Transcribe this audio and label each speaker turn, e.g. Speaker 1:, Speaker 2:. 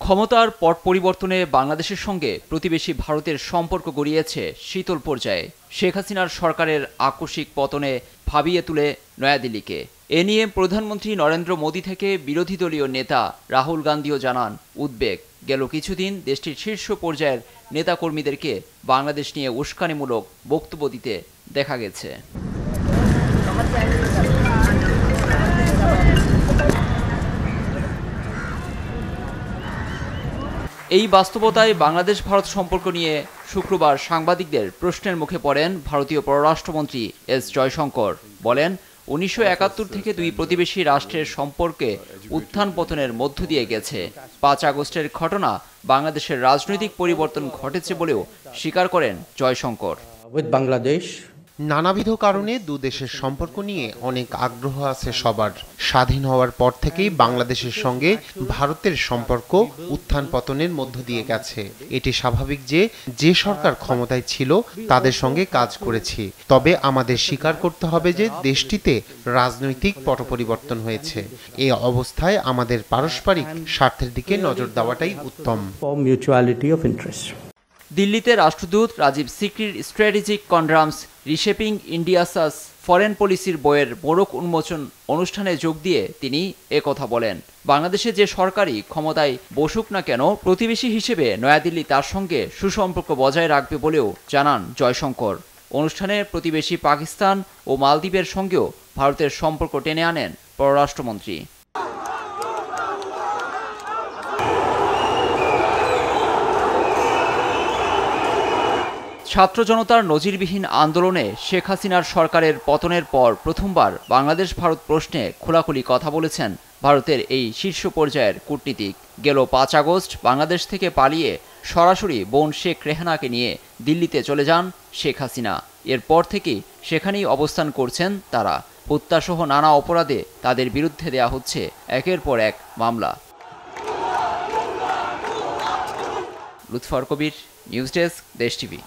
Speaker 1: ক্ষমতার পট পরিবর্তনে বাংলাদেশের সঙ্গে প্রতিবেশী ভারতের সম্পর্ক গড়িয়েছে শীতল পর্যায়ে। শেখ হাসিনার সরকারের আকস্মিক পতনে ভাবিয়ে তুলে নয়াদিল্লিকে। এ নিয়ে প্রধানমন্ত্রী নরেন্দ্র মোদী থেকে বিরোধী দলীয় নেতা রাহুল গান্ধীও জানান উদ্বেগ। গেল কিছুদিন দেশটির শীর্ষ পর্যায়ের নেতাকর্মীদেরকে বাংলাদেশ নিয়ে উস্কানিমূলক বক্তব্য দিতে দেখা গেছে। এই বাস্তবতায় বাংলাদেশ ভারত সম্পর্ক নিয়ে শুক্রবার সাংবাদিকদের প্রশ্নের মুখে পড়েন ভারতীয় পররাষ্ট্রমন্ত্রী এস জয়শঙ্কর। বলেন, ১৯৭১ থেকে দুই প্রতিবেশী রাষ্ট্রের সম্পর্কে উত্থান পতনের মধ্য দিয়ে গেছে। ৫ আগস্টের ঘটনা বাংলাদেশের রাজনৈতিক পরিবর্তন ঘটেছে বলেও স্বীকার করেন জয়শঙ্কর।
Speaker 2: বাংলাদেশ
Speaker 3: নানাবিধ কারণে দু দেশের সম্পর্ক নিয়ে অনেক আগ্রহ আছে সবার। স্বাধীন হওয়ার পর থেকেই বাংলাদেশের সঙ্গে ভারতের সম্পর্ক উত্থান পতনের মধ্য দিয়ে গেছে। এটি স্বাভাবিক যে সরকার ক্ষমতায় ছিল তাদের সঙ্গে কাজ করেছি। তবে আমাদের স্বীকার করতে হবে যে দেশটিতে রাজনৈতিক পট পরিবর্তন হয়েছে। এই অবস্থায় আমাদের পারস্পরিক স্বার্থের দিকে নজর দেওয়াটাই উত্তম।
Speaker 1: দিল্লিতে রাষ্ট্রদূত রাজীব সিকরির strategic conundrums reshaping India's foreign পলিসির বইয়ের মোড়ক উন্মোচন অনুষ্ঠানে যোগ দিয়ে তিনি একথা বলেন। বাংলাদেশে যে সরকারই ক্ষমতায় বসুক না কেন, প্রতিবেশী হিসেবে নয়াদিল্লি তার সঙ্গে সুসম্পর্ক বজায় রাখবে বলেও জানান জয়শঙ্কর। অনুষ্ঠানে প্রতিবেশী পাকিস্তান ও মালদ্বীপের সঙ্গেও ভারতের সম্পর্ক টেনে আনেন পররাষ্ট্রমন্ত্রী। ছাত্র জনতার নজিরবিহীন আন্দোলনে শেখ হাসিনার সরকারের পতনের পর প্রথমবার বাংলাদেশ ভারত প্রশ্নে খোলাখুলি কথা বলেছেন ভারতের এই শীর্ষ পর্যায়ের কূটনীতিক। গেল ৫ আগস্ট বাংলাদেশ থেকে পালিয়ে সরাসরি বোন শেখ রেহানাকে নিয়ে দিল্লিতে চলে যান শেখ হাসিনা। এরপর থেকেই সেখানেই অবস্থান করছেন তারা। হত্যাসহ নানা অপরাধে তাদের বিরুদ্ধে দেয়া হচ্ছে একের পর এক মামলা। লুৎফর কবির, নিউজ ডেস্ক, দেশ টিভি।